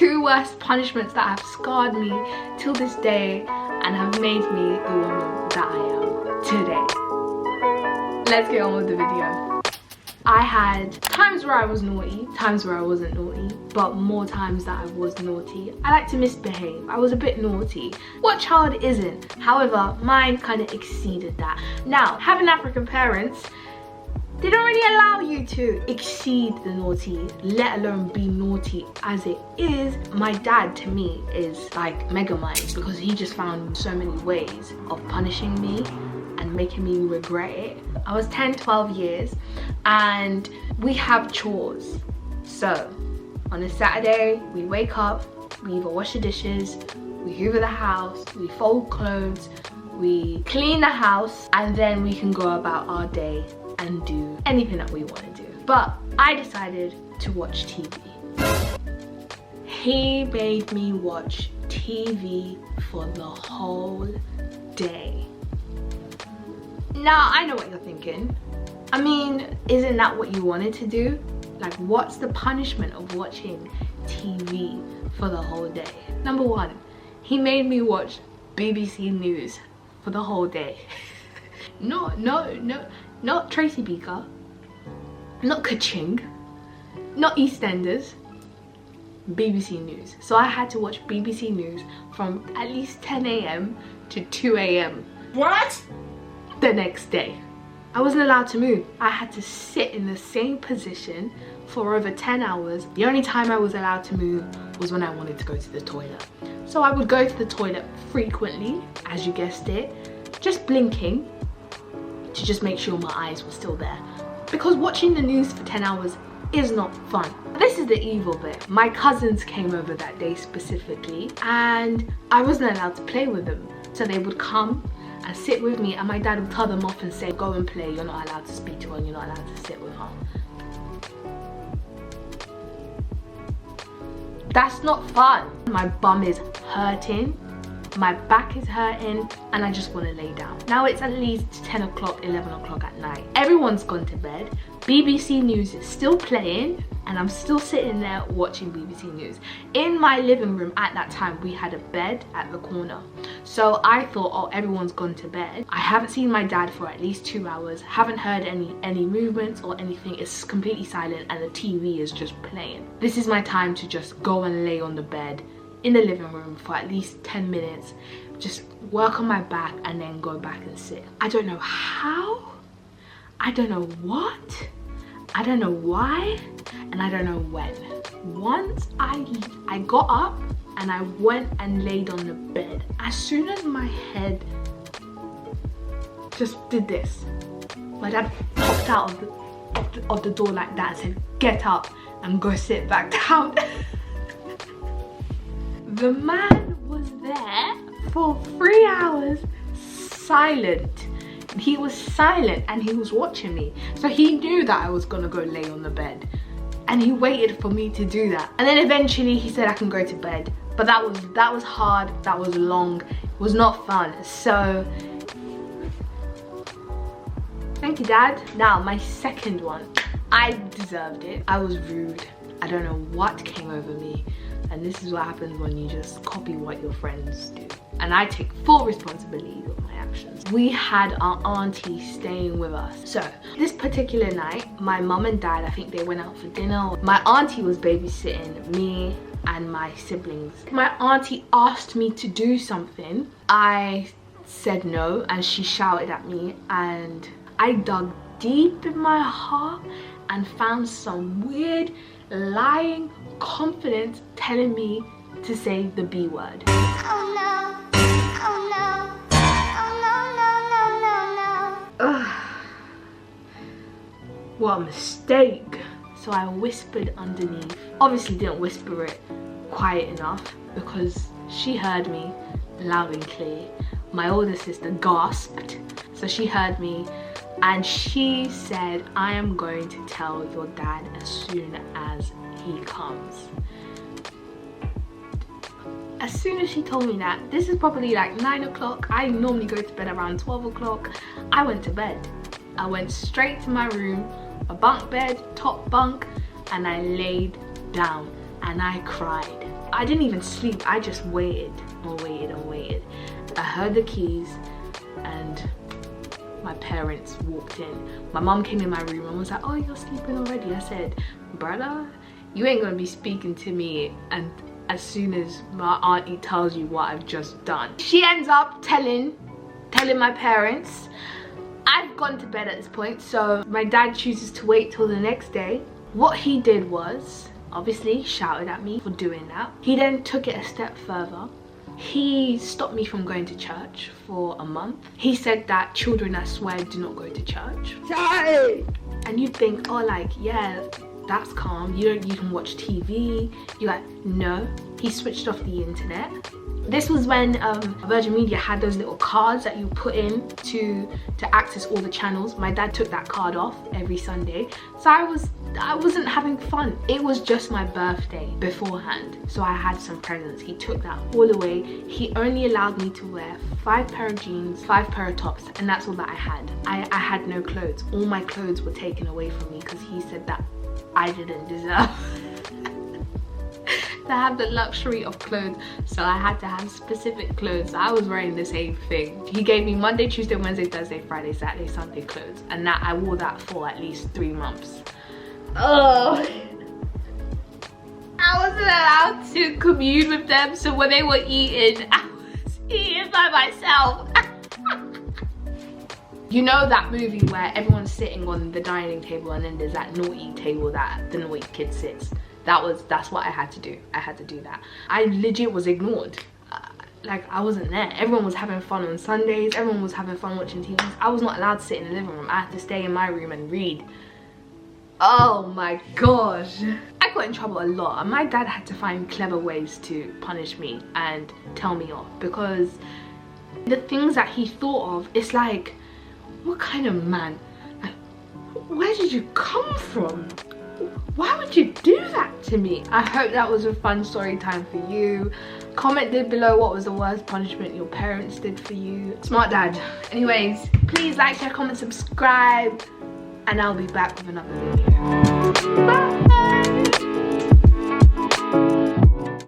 Two worst punishments that have scarred me till this day and have made me the woman that I am today. Let's get on with the video. I had times where I was naughty, times where I wasn't naughty, but more times that I was naughty. I like to misbehave. I was a bit naughty. What child isn't? However, mine kind of exceeded that. Now, having African parents, they don't really allow you to exceed the naughty, let alone be naughty as it is. My dad, to me, is like Megamind because he just found so many ways of punishing me and making me regret it. I was 10, 12 years and we have chores. So on a Saturday, we wake up, we either wash the dishes, we hoover the house, we fold clothes, we clean the house, and then we can go about our day and do anything that we want to do. But I decided to watch TV. He made me watch TV for the whole day. Now, I know what you're thinking. I mean, isn't that what you wanted to do? Like, what's the punishment of watching TV for the whole day? Number one, he made me watch BBC News for the whole day. Not Tracy Beaker, not Kaching, not EastEnders, BBC News. So I had to watch BBC News from at least 10 AM to 2 AM. What? The next day. I wasn't allowed to move. I had to sit in the same position for over 10 hours. The only time I was allowed to move was when I wanted to go to the toilet. So I would go to the toilet frequently, as you guessed it, just blinking to just make sure my eyes were still there. Because watching the news for 10 hours is not fun. This is the evil bit. My cousins came over that day specifically and I wasn't allowed to play with them. So they would come and sit with me and my dad would tell them off and say, go and play, you're not allowed to speak to her and you're not allowed to sit with her. That's not fun. My bum is hurting, my back is hurting, and I just want to lay down. Now it's at least 10 o'clock, 11 o'clock at night. Everyone's gone to bed. BBC News is still playing and I'm still sitting there watching BBC News. In my living room at that time, we had a bed at the corner. So I thought, oh, everyone's gone to bed. I haven't seen my dad for at least 2 hours, haven't heard any movements or anything. It's completely silent and the TV is just playing. This is my time to just go and lay on the bed in the living room for at least 10 minutes, just work on my back and then go back and sit. I don't know how, I don't know what, I don't know why, and I don't know when. Once I got up and I went and laid on the bed, as soon as my head just did this, my dad popped out of the door like that and said, get up and go sit back down. The man was there for 3 hours silent. He was silent and he was watching me. So he knew that I was gonna go lay on the bed. And he waited for me to do that. And then eventually he said I can go to bed. But that was hard, that was long, it was not fun. So thank you, Dad. Now my second one. I deserved it. I was rude. I don't know what came over me. And this is what happens when you just copy what your friends do. And I take full responsibility of my actions. We had our auntie staying with us. So this particular night, my mum and dad, I think they went out for dinner. My auntie was babysitting me and my siblings. My auntie asked me to do something. I said no and she shouted at me and I dug deep in my heart and found some weird lying confidence telling me to say the B word. Oh no, oh no, oh no, no, no, no, no. Ugh. What a mistake. So I whispered underneath. Obviously didn't whisper it quiet enough because she heard me loud and clear. My older sister gasped, so she heard me and she said, I am going to tell your dad as soon as he comes. As soon as she told me that, this is probably like 9 o'clock. I normally go to bed around 12 o'clock. I went to bed. I went straight to my room, a bunk bed, top bunk, and I laid down and I cried. I didn't even sleep. I just waited and waited and waited. I heard the keys and my parents walked in. My mom came in my room and was like, oh, you're sleeping already? I said, brother, you ain't gonna be speaking to me and as soon as my auntie tells you what I've just done. She ends up telling my parents. I've gone to bed at this point, so my dad chooses to wait till the next day. What he did was, obviously shouted at me for doing that. He then took it a step further. He stopped me from going to church for a month. He said that children that swear do not go to church. And you think, oh, like, yeah, that's calm. You can watch TV. You're like, no. He switched off the internet. This was when Virgin Media had those little cards that you put in to access all the channels. My dad took that card off every Sunday. So I wasn't having fun. It was just my birthday beforehand. So I had some presents. He took that all away. He only allowed me to wear 5 pair of jeans, 5 pair of tops, and that's all that I had. I had no clothes. All my clothes were taken away from me because he said that I didn't deserve to have the luxury of clothes, so I had to have specific clothes. I was wearing the same thing. He gave me Monday, Tuesday, Wednesday, Thursday, Friday, Saturday, Sunday clothes, and that I wore that for at least 3 months. Oh, I wasn't allowed to commune with them, so when they were eating, I was eating by myself. You know that movie where everyone's sitting on the dining table and then there's that naughty table that the naughty kid sits? That's what I had to do. I had to do that. I legit was ignored. Like, I wasn't there. Everyone was having fun on Sundays. Everyone was having fun watching TV. I was not allowed to sit in the living room. I had to stay in my room and read. Oh my gosh. I got in trouble a lot, and my dad had to find clever ways to punish me and tell me off, because the things that he thought of, it's like, what kind of man? Like, where did you come from? Why would you do that to me? I hope that was a fun story time for you. Comment down below what was the worst punishment your parents did for you. Smart dad. Anyways, please like, share, comment, subscribe, and I'll be back with another video. Bye.